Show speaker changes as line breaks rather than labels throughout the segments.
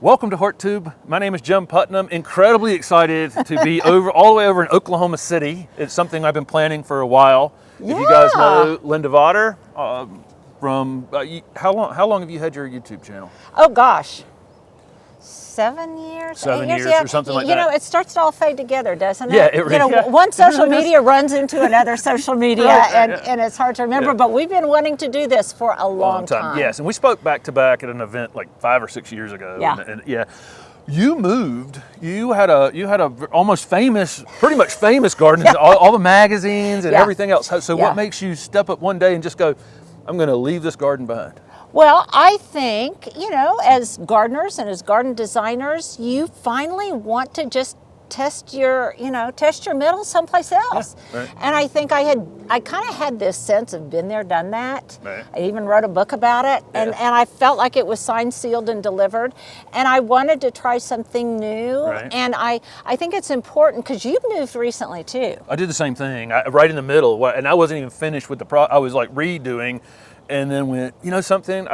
Welcome to HeartTube. My name is Jim Putnam. Incredibly excited to be all the way over in Oklahoma City. It's something I've been planning for a while.
Yeah.
If you guys know Linda Vater, how long have you had your YouTube channel?
Oh gosh, 7 years,
7
8 years,
years or something like that.
You know, it starts to all fade together, doesn't it?
Yeah, it really does.
One social media runs into another social media,
Right,
and it's hard to remember.
Yeah.
But we've been wanting to do this for a long time.
Yes, and we spoke back to back at an event like 5 or 6 years ago.
Yeah.
And yeah. You moved. You had a almost famous, pretty much famous garden, all the magazines and everything else. So what makes you step up one day and just go, I'm going to leave this garden behind?
Well, I think, you know, as gardeners and as garden designers, you finally want to just test your mettle someplace else.
Yeah, right.
And I think I kind of had this sense of been there, done that.
Right.
I even wrote a book about it, and I felt like it was signed, sealed, and delivered. And I wanted to try something new.
Right.
And I think it's important because you've moved recently too.
I did the same thing, right in the middle, and I wasn't even finished with I was like redoing, and then went, you know something,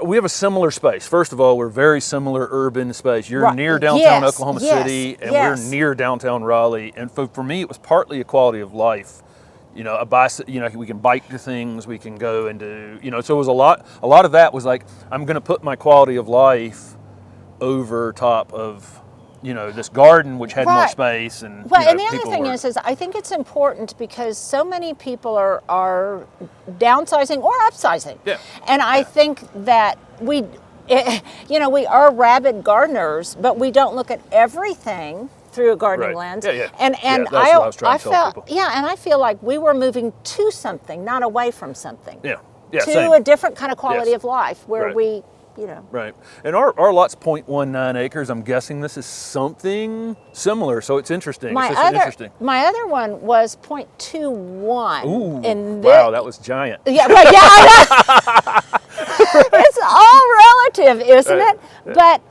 we have a similar space. First of all, we're very similar urban space. You're near downtown Oklahoma City, and we're near downtown Raleigh. And for me, it was partly a quality of life. You know, we can bike to things, we can go and do, so it was a lot of that was like, I'm going to put my quality of life over top of, this garden, which had more space. And
and the other thing is I think it's important because so many people are downsizing or upsizing. Yeah. And I think that we are rabid gardeners, but we don't look at everything through a gardening lens.
Yeah, yeah.
And
that's what I was trying to tell people.
and I feel like we were moving to something, not away from something.
Yeah. Yeah.
To a different kind of quality of life where we
Right. And our lot's 0.19 acres. I'm guessing this is something similar, so it's interesting.
My other one was 0.21.
Ooh,
and
wow, that was giant.
Yeah, right, yeah. It's all relative, isn't it?
Yeah.
But,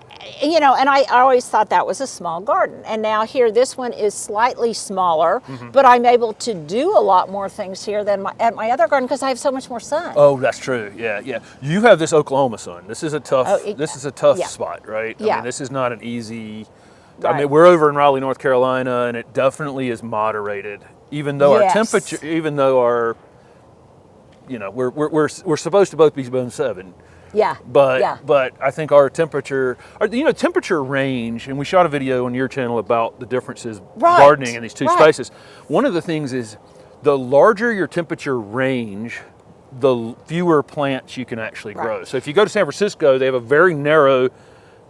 and I always thought that was a small garden. And now here, this one is slightly smaller, but I'm able to do a lot more things here than at my other garden because I have so much more sun.
Oh, that's true. Yeah, yeah. You have this Oklahoma sun. This is a tough spot, right?
Yeah.
I mean, this is not an easy.
Right.
I mean, we're over in Raleigh, North Carolina, and it definitely is moderated. Even though our temperature, we're supposed to both be zone 7.
Yeah.
But I think our temperature range, and we shot a video on your channel about the differences gardening in these two spaces. One of the things is the larger your temperature range, the fewer plants you can actually grow. So if you go to San Francisco, they have a very narrow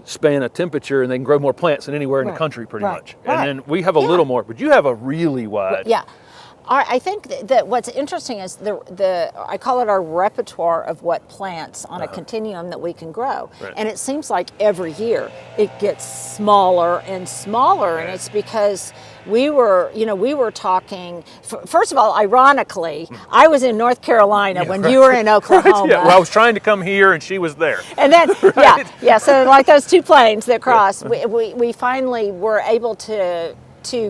span of temperature and they can grow more plants than anywhere in the country pretty much. And then we have a little more, but you have a really wide.
Yeah. I think that what's interesting is I call it our repertoire of what plants on a continuum that we can grow. Right. And it seems like every year it gets smaller and smaller. And it's because we were talking, first of all, ironically, I was in North Carolina when you were in Oklahoma.
Yeah, well, I was trying to come here and she was there.
And then, so like those two planes that crossed, we finally were able to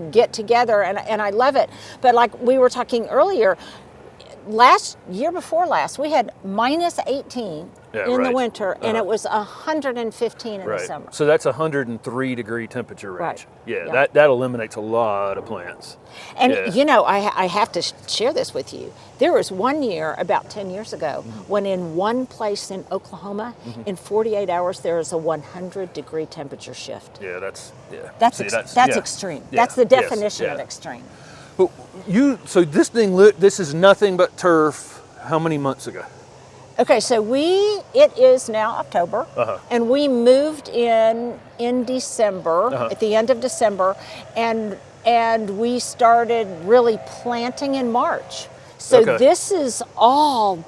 get together, and I love it. But like we were talking earlier, year before last, we had minus 18 in the winter, and it was 115 in the summer. So
that's 103 degree temperature range. Yeah, that eliminates a lot of plants.
And I have to share this with you. There was one year, about 10 years ago, when in one place in Oklahoma, in 48 hours, there is a 100 degree temperature shift.
Yeah, that's
extreme. Yeah. That's the definition of extreme.
But so this is nothing but turf. How many months ago?
Okay, so it is now October, and we moved in December, at the end of December, and we started really planting in March. So this is all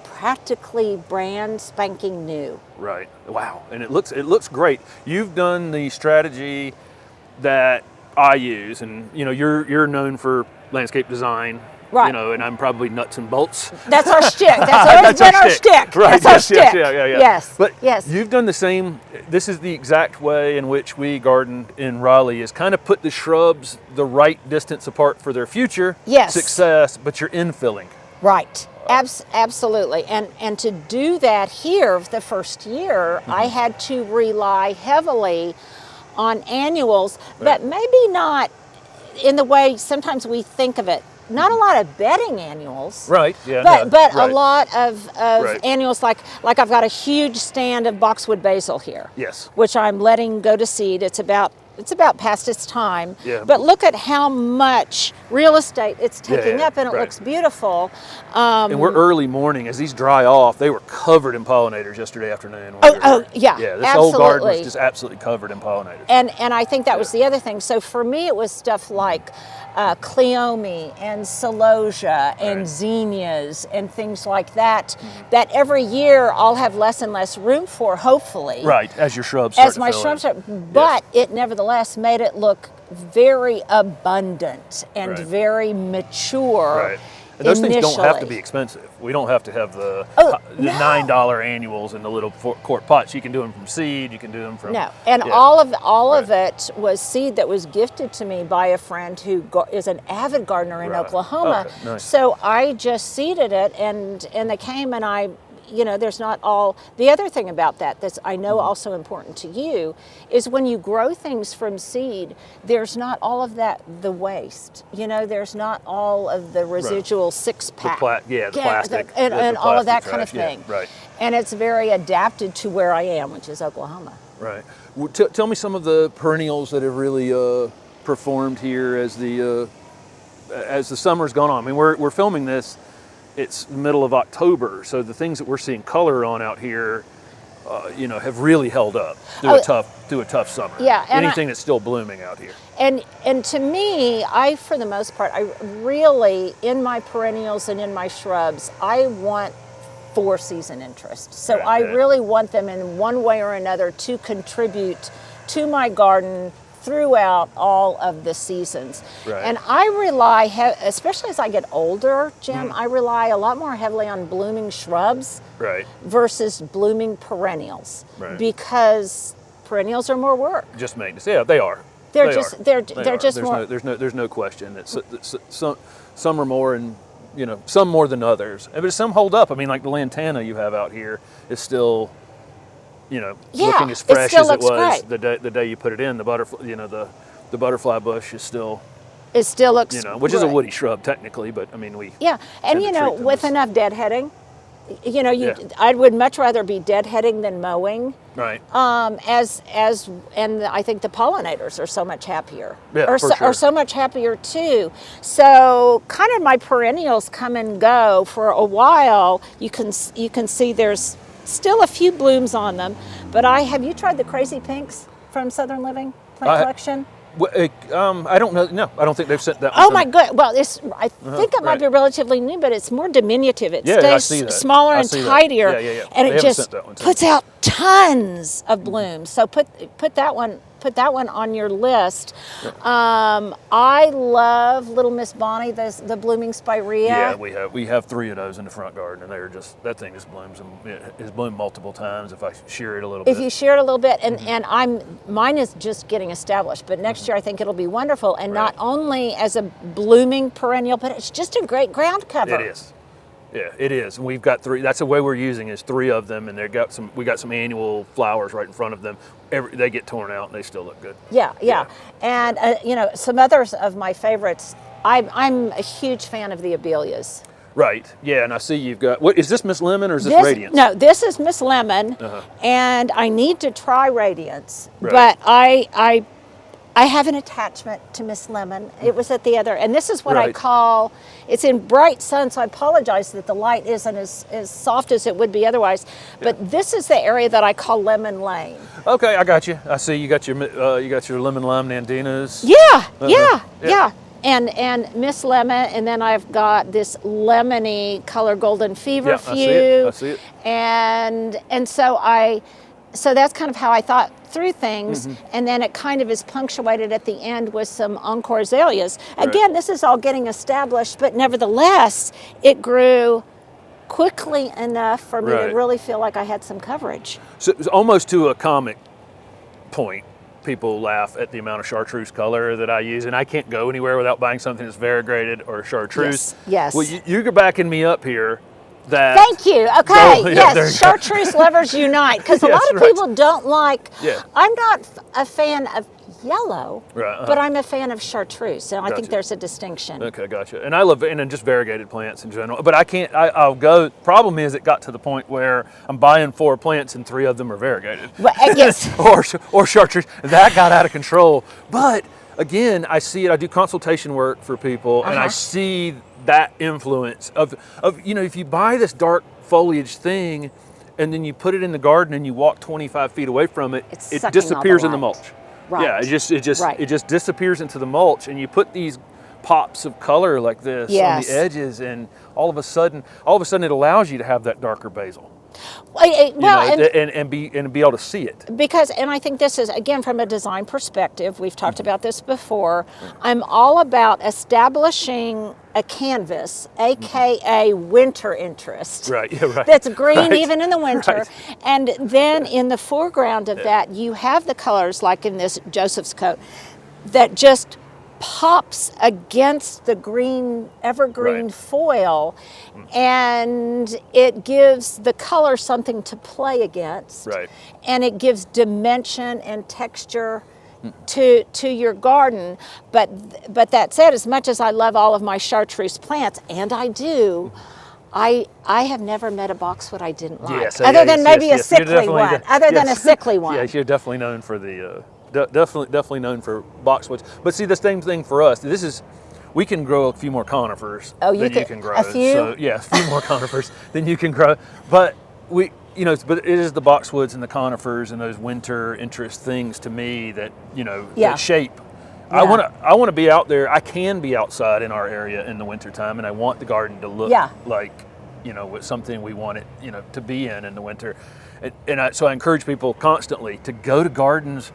practically brand spanking new.
Right. Wow. And it looks great. You've done the strategy that I use, and you're known for landscape design. Right. And I'm probably nuts and bolts.
That's our shtick. That's always been our shtick.
Right.
That's our shtick.
Yes. But you've done the same. This is the exact way in which we garden in Raleigh, is kind of put the shrubs the right distance apart for their future success, but you're infilling.
Right. Absolutely. And to do that here the first year, I had to rely heavily on annuals, but maybe not in the way sometimes we think of it. Not a lot of bedding annuals.
Right, yeah.
But a lot of annuals, like I've got a huge stand of boxwood basil here.
Yes.
Which I'm letting go to seed. It's about past its time.
Yeah.
But look at how much real estate it's taking up, and it looks beautiful.
And we're early morning. As these dry off, they were covered in pollinators yesterday afternoon.
Yeah,
this
absolutely.
whole garden was just absolutely covered in pollinators.
And I think that was the other thing. So for me, it was stuff like cleome and celosia and zinnias and things like that, that every year I'll have less and less room for, hopefully.
Right, as your shrubs start
As my shrubs start. But it nevertheless made it look very abundant and very mature.
Right. And those things don't have to be expensive. We don't have to have the $9 annuals in the little quart pots. You can do them from seed. You can do them from
And all of it was seed that was gifted to me by a friend who is an avid gardener in Oklahoma.
Okay, nice.
So I just seeded it, and they came, and there's not all. The other thing about that's I know also important to you is when you grow things from seed, there's not all of the waste. There's not all of the residual six-pack.
The plastic.
And all of that kind of
trash.
thing.
Yeah, right.
And it's very adapted to where I am, which is Oklahoma.
Right. Well, tell me some of the perennials that have really performed here as the summer's gone on. I mean, we're filming this. It's the middle of October, so the things that we're seeing color on out here, have really held up through a tough summer.
Yeah, and
anything that's still blooming out here.
And to me, for the most part, I really, in my perennials and in my shrubs, I want 4-season interest. So I really want them in one way or another to contribute to my garden throughout all of the seasons.
Right.
And I rely, especially as I get older, Jim, I rely a lot more heavily on blooming shrubs versus blooming perennials, because perennials are more work.
Just maintenance. Yeah, they are.
They're just more.
There's no question that some are more, and some more than others. But some hold up. I mean, like the lantana you have out here is still, looking as fresh as it was the day you put it in. The butterfly, the butterfly bush is still.
It still looks.
Which is a woody shrub technically, but I mean we.
Yeah, and with enough deadheading, I would much rather be deadheading than mowing.
Right.
And I think the pollinators are so much happier.
Yeah,
are so much happier too. So kind of my perennials come and go for a while. You can see there's still a few blooms on them, but have you tried the crazy pinks from Southern Living Plant Collection?
I don't know. No, I don't think they've sent that.
Oh my good. Well, I think it might be relatively new, but it's more diminutive. It stays smaller and tidier, and it just puts out tons of blooms. So put that one on your list. I love Little Miss Bonnie, the blooming spirea.
Yeah, we have 3 of those in the front garden, and they're just, that thing just blooms, and it has bloomed multiple times if I shear it a little bit.
If you shear it a little bit, and mine is just getting established, but next year I think it'll be wonderful, and not only as a blooming perennial, but it's just a great ground cover.
It is. Yeah, it is. And we've got 3. That's the way we're using is 3 of them, and we got some annual flowers right in front of them. They get torn out, and they still look good.
Yeah. And some others of my favorites. I'm a huge fan of the abelias.
Right. Yeah, and I see you've got. What is this, Miss Lemon, or is this Radiance?
No, this is Miss Lemon, and I need to try Radiance, but I have an attachment to Miss Lemon. It was at the other, and this is what I call, it's in bright sun, so I apologize that the light isn't as soft as it would be otherwise, but this is the area that I call Lemon Lane. Okay,
I got you. I see you got your lemon lime nandinas.
Yeah. And Miss Lemon, and then I've got this lemony color golden fever few.
I see it.
And so that's kind of how I thought through things, and then it kind of is punctuated at the end with some encore azaleas. Again, this is all getting established, but nevertheless, it grew quickly enough for me to really feel like I had some coverage.
So it's almost to a comic point. People laugh at the amount of chartreuse color that I use, and I can't go anywhere without buying something that's variegated or chartreuse.
Yes.
Well, you're backing me up here. that.
Thank you. Okay.
Go,
Yes. Chartreuse lovers unite. Because a lot of people don't like.
Yeah.
I'm not a fan of yellow,
right,
but I'm a fan of chartreuse. So I think
Gotcha.
there's a distinction.
Okay, gotcha. And I love and just variegated plants in general. But I can't. I'll go. Problem is, it got to the point where I'm buying 4 plants and 3 of them are variegated.
Well, yes.
or chartreuse. That got out of control. But again, I see it. I do consultation work for people, and I see that influence of if you buy this dark foliage thing, and then you put it in the garden and you walk 25 feet away from it, it disappears in the mulch.
Right.
Yeah, it just disappears into the mulch, and you put these pops of color like this on the edges, and all of a sudden it allows you to have that darker basil. And be able to see it.
Because, and I think this is, again, from a design perspective, we've talked about this before, I'm all about establishing a canvas, aka winter interest.
Right, yeah, right.
That's green even in the winter.
Right.
And then in the foreground of that, you have the colors, like in this Joseph's coat, that just pops against the green, evergreen foil, and it gives the color something to play against.
Right.
And it gives dimension and texture to your garden. But that said, as much as I love all of my chartreuse plants, and I do, I have never met a boxwood I didn't like.
Yes,
other than maybe a
yes.
sickly one. Other than a sickly one.
Yes, you're definitely known for the definitely known for boxwoods. But see, the same thing for us. We can grow a few more conifers than you can grow.
A few?
So yeah, a few more conifers than you can grow. But but it is the boxwoods and the conifers and those winter interest things to me that that shape. Yeah. I want to be out there. I can be outside in our area in the wintertime, and I want the garden to look like with something we want it to be in the winter. So I encourage people constantly to go to gardens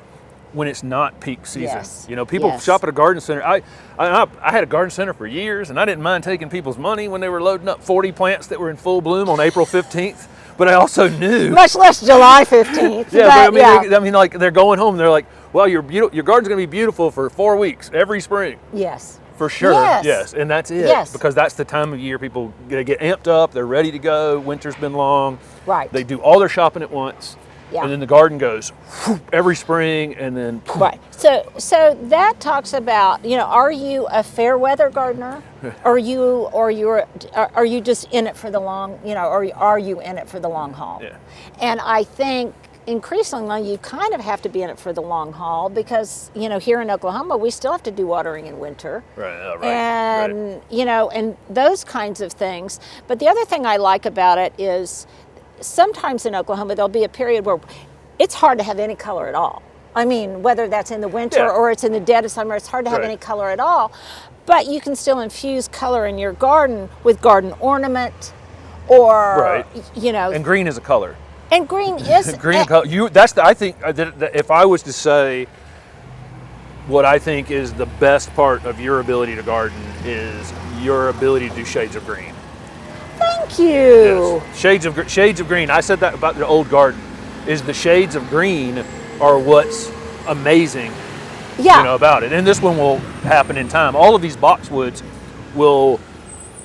when it's not peak season.
Yes.
People shop at a garden center. I had a garden center for years, and I didn't mind taking people's money when they were loading up 40 plants that were in full bloom on April 15th. But I also knew
much less July 15th.
I mean, like they're going home. They're like, well, your garden's going to be beautiful for 4 weeks every spring.
Yes.
For sure. Yes. And that's it.
Yes.
Because that's the time of year people get amped up. They're ready to go. Winter's been long.
Right.
They do all their shopping at once.
Yeah.
And then the garden goes every spring, and then
right. So that talks about are you a fair weather gardener, or are you just in it for the long or are you in it for the long haul?
Yeah.
And I think increasingly you kind of have to be in it for the long haul because here in Oklahoma we still have to do watering in winter.
Right.
And and those kinds of things. But the other thing I like about it is, sometimes in Oklahoma, there'll be a period where it's hard to have any color at all. I mean, whether that's in the winter or it's in the dead of summer, it's hard to have any color at all. But you can still infuse color in your garden with garden ornament or,
And green is a color.
And green is...
green color. I think that if I was to say what I think is the best part of your ability to garden is your ability to do shades of green.
Thank you.
Yes. Shades of green. I said that about the old garden. Is the shades of green are what's amazing, about it. And this one will happen in time. All of these boxwoods will,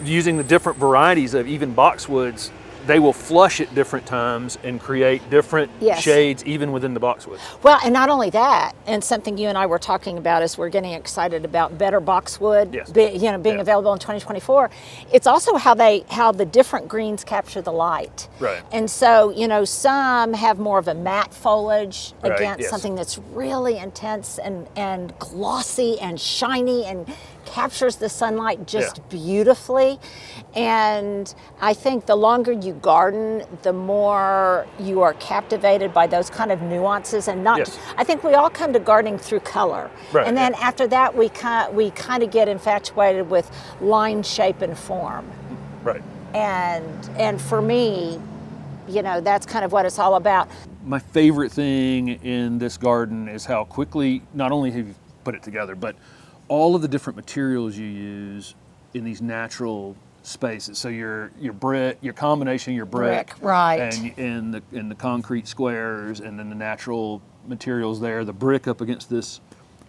using the different varieties of even boxwoods, they will flush at different times and create different shades even within the boxwood.
Well, and not only that, and something you and I were talking about as we're getting excited about better boxwood being available in 2024, it's also how the different greens capture the light.
Right.
And so, some have more of a matte foliage against something that's really intense and glossy and shiny and captures the sunlight just beautifully. And I think the longer you garden, the more you are captivated by those kind of nuances and not. I think we all come to gardening through color, and then after that we kind of get infatuated with line, shape, and form.
Right.
And for me, that's kind of what it's all about.
My favorite thing in this garden is how quickly not only have you put it together, but all of the different materials you use in these natural spaces. So your brick, your combination, your brick,
right,
and in the concrete squares, and then the natural materials there, the brick up against these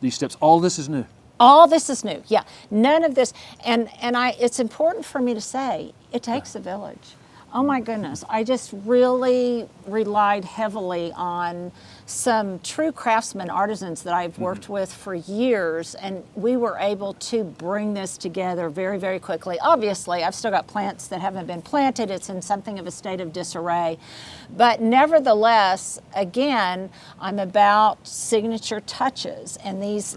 steps. All this is new.
All this is new. Yeah, none of this. And it's important for me to say it takes a village. Oh my goodness. I just really relied heavily on some true craftsmen, artisans that I've worked with for years, and we were able to bring this together very, very quickly. Obviously, I've still got plants that haven't been planted. It's in something of a state of disarray. But nevertheless, again, I'm about signature touches and these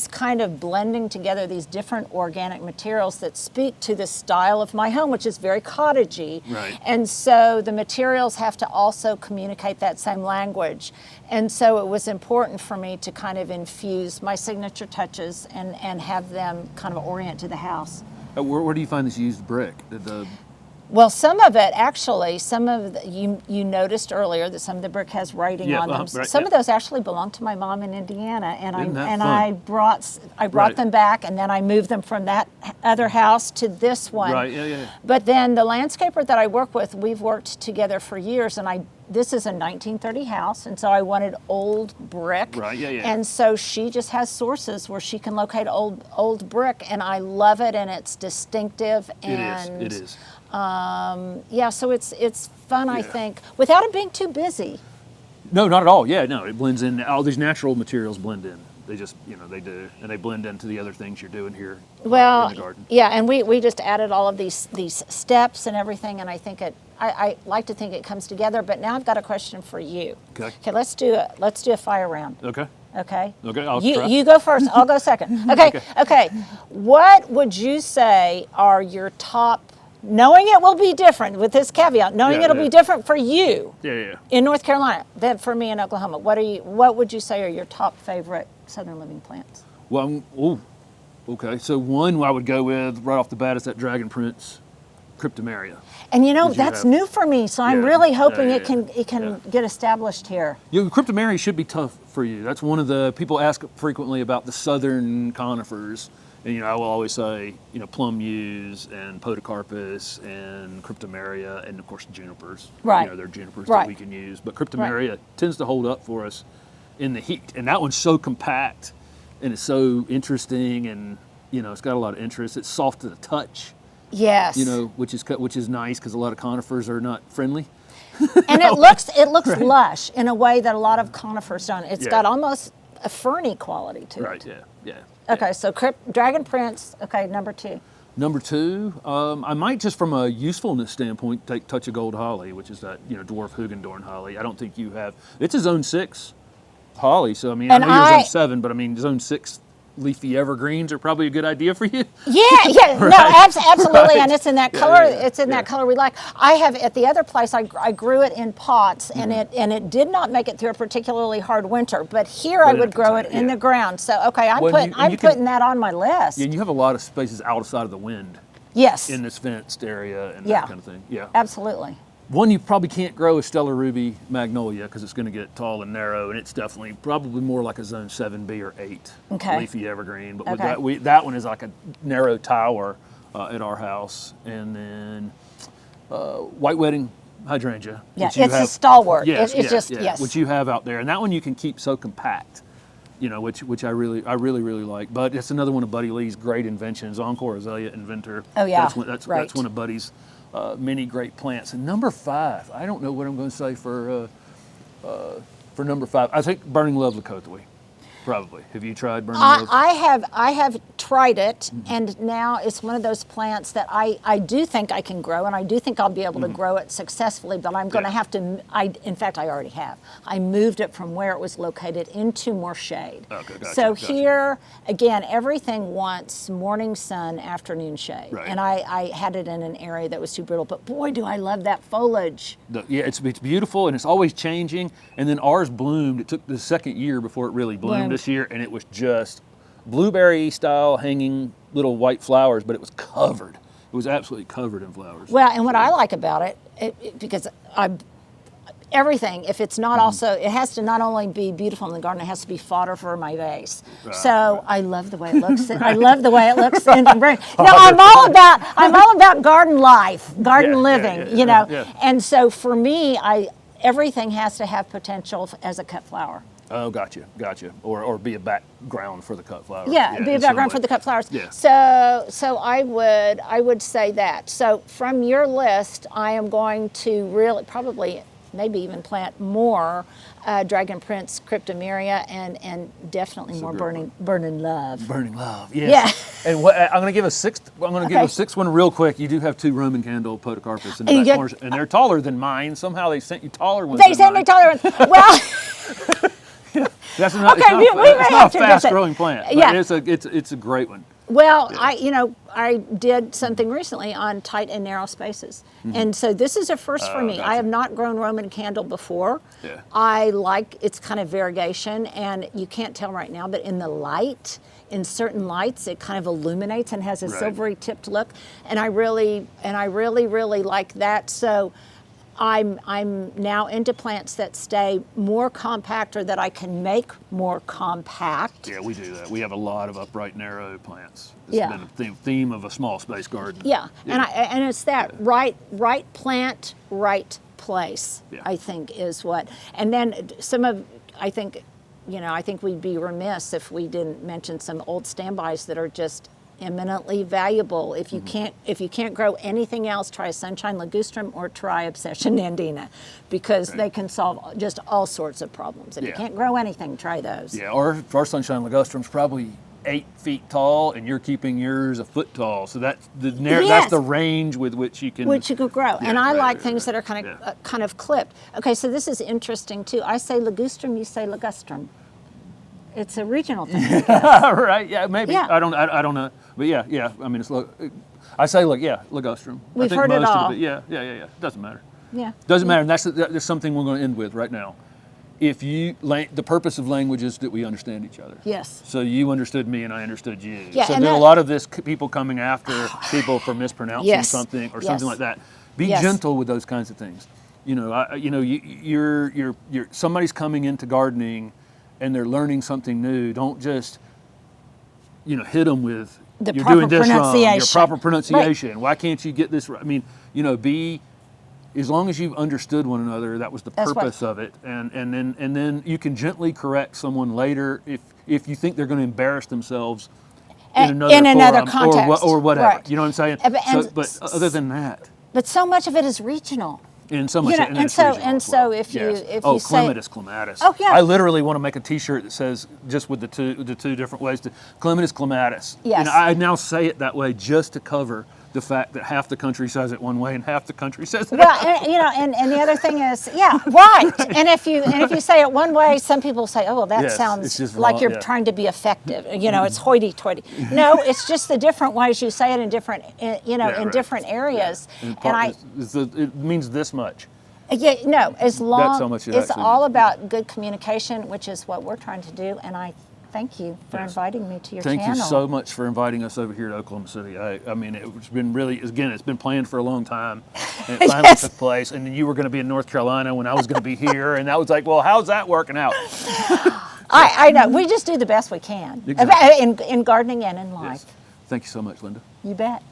kind of blending together these different organic materials that speak to the style of my home, which is very cottagey.
Right.
And so the materials have to also communicate that same language. And so it was important for me to kind of infuse my signature touches and have them kind of orient to the house.
Where do you find this used brick?
Well, some of it actually, you noticed earlier that some of the brick has writing on them.
Right,
some of those actually belong to my mom in Indiana, and
I
brought them back, and then I moved them from that other house to this one.
Right, yeah.
But then the landscaper that I work with, we've worked together for years, and this is a 1930 house, and so I wanted old brick.
Right, yeah.
And so she just has sources where she can locate old brick, and I love it, and it's distinctive. And
it is.
So it's fun, I think, without it being too busy.
No, not at all. Yeah, no, it blends in. All these natural materials blend in. They just, they do, and they blend into the other things you're doing here in the garden. Yeah,
and we just added all of these steps and everything, and I think I like to think it comes together. But now I've got a question for you.
Okay.
Okay, let's do a fire round.
Okay.
Okay.
Okay. I'll try.
You go first. I'll go second. Okay. What would you say are your top? Knowing it will be different with this caveat, it'll be different for you in North Carolina than for me in Oklahoma. What would you say are your top favorite Southern Living plants?
Well, okay. So one I would go with right off the bat is that Dragon Prince Cryptomeria.
And that's new for me, so I'm really hoping it can get established here.
Cryptomeria should be tough for you. That's one of the people ask frequently about the southern conifers. And I will always say, plum yews and podocarpus and cryptomeria and of course junipers.
Right.
They're junipers that we can use. But cryptomeria tends to hold up for us in the heat. And that one's so compact and it's so interesting and it's got a lot of interest. It's soft to the touch.
Yes.
Which is nice because a lot of conifers are not friendly.
And it looks lush in a way that a lot of conifers don't. It's got almost a ferny quality to it.
Right. Yeah.
Okay, so Dragon Prince, number two.
Number two, I might just from a usefulness standpoint take Touch of Gold Holly, which is that dwarf Hugendorn holly. I don't think you have. It's a Zone 6 holly, so I know you're Zone 7, but Zone 6 leafy evergreens are probably a good idea for you.
Yeah,
right.
No, absolutely, and it's in that color. It's in that color we like. I have at the other place. I grew it in pots, and it did not make it through a particularly hard winter. But here I would grow it in the ground. So I'm putting that on my list.
Yeah, and you have a lot of spaces outside of the wind.
Yes.
In this fenced area and that kind of thing. Yeah.
Absolutely.
One you probably can't grow is Stellar Ruby Magnolia because it's going to get tall and narrow, and it's definitely probably more like a Zone 7B or 8 leafy evergreen. But with that one is like a narrow tower at our house, and then White Wedding Hydrangea.
Yeah, it's a stalwart.
Yes,
Yes.
Which you have out there, and that one you can keep so compact. Which I really like. But it's another one of Buddy Lee's great inventions, Encore Azalea Inventor.
Oh yeah,
that's one of Buddy's many great plants. And number 5, I don't know what I'm going to say for number 5. I think Burning Love Leucothoi. Probably. Have you tried Burning Love?
I have tried it, and now it's one of those plants that I do think I can grow, and I do think I'll be able to grow it successfully, but I'm going to have to, in fact, I already have. I moved it from where it was located into more shade.
Okay, gotcha,
so here, again, everything wants morning sun, afternoon shade, and I had it in an area that was too brittle, but boy, do I love that foliage.
It's beautiful, and it's always changing, and then ours bloomed. It took the second year before it really bloomed. This year, and it was just blueberry style hanging little white flowers, but it was covered. It was absolutely covered in flowers.
Well, and what I like about it because everything, if it's not also, it has to not only be beautiful in the garden, it has to be fodder for my vase. I love the way it looks. I love the way it looks in spring. No, I'm all about garden life, garden living, And so for me, everything has to have potential as a cut flower.
Oh, gotcha. Or be a background for the cut flowers.
Yeah, be a background for the cut flowers.
Yeah.
So I would say that. So from your list, I am going to really probably maybe even plant more Dragon Prince Cryptomeria and definitely more Burning Love.
Burning Love, yes. Yeah. And I'm going to give a sixth. I'm going to give a sixth one real quick. You do have 2 Roman candle podocarpus in the back corners, and they're taller than mine. Somehow they sent you taller ones.
They sent me taller ones. Well.
That's not,
okay,
it's not a fast-growing plant. Yeah. It's a great one.
Well, yeah. I did something recently on tight and narrow spaces. And so this is a first for me. Gotcha. I have not grown Roman candle before.
Yeah.
I like its kind of variegation, and you can't tell right now, but in the light, in certain lights, it kind of illuminates and has a silvery tipped look. And I really like that. So I'm now into plants that stay more compact, or that I can make more compact.
Yeah, we do that. We have a lot of upright, narrow plants. It's
Yeah.
been a theme of a small space garden.
Yeah, and it's that right plant, right place.
Yeah.
I think is what. And then I think we'd be remiss if we didn't mention some old standbys that are just eminently valuable. If you can't grow anything else, try Sunshine Ligustrum or try Obsession Nandina, because they can solve just all sorts of problems. If you can't grow anything, try those.
Yeah, our Sunshine Ligustrum's probably 8 feet tall, and you're keeping yours a foot tall. So that's the range with which you can
grow. And I like things that are kind of clipped. Okay, so this is interesting too. I say Ligustrum, you say Ligustrum. It's a regional thing.
Right? Yeah, maybe.
Yeah.
I don't know. But yeah. I mean, I say Ligustrum.
We've heard it all.
Yeah. Doesn't matter.
Yeah.
Doesn't matter. And there's something we're going to end with right now. The purpose of language is that we understand each other.
Yes.
So you understood me and I understood you.
Yeah,
so there's a lot of this people coming after people for mispronouncing something or something like that. Be gentle with those kinds of things. You're somebody's coming into gardening and they're learning something new. Don't just hit them with you're doing this wrong. Your proper pronunciation. Right. Why can't you get this right? I mean, as long as you've understood one another, that was the purpose of it, and then you can gently correct someone later if you think they're going to embarrass themselves in another
context
or whatever.
Right.
You know what I'm saying? But other than that,
but so much of it is regional.
And so much,
so if you say
clematis clematis.
Oh yeah.
I literally want to make a T-shirt that says just with the two different ways to clematis clematis.
Yes.
And I now say it that way just to cover the fact that half the country says it one way and half the country says it
and the other thing is right. And if you say it one way, some people say, oh well, that sounds like you're trying to be effective. It's hoity-toity. No, it's just the different ways you say it in different different areas.
Yeah. It means this much.
Yeah, no, as long
That's how much
it's all about good communication, which is what we're trying to do, and I thank you for inviting me to your channel.
Thank you so much for inviting us over here to Oklahoma City. I mean, it's been it's been planned for a long time. And it finally took place. And you were going to be in North Carolina when I was going to be here. And that was like, well, how's that working out?
I know. We just do the best we can.
Exactly.
In gardening and in life.
Yes. Thank you so much, Linda.
You bet.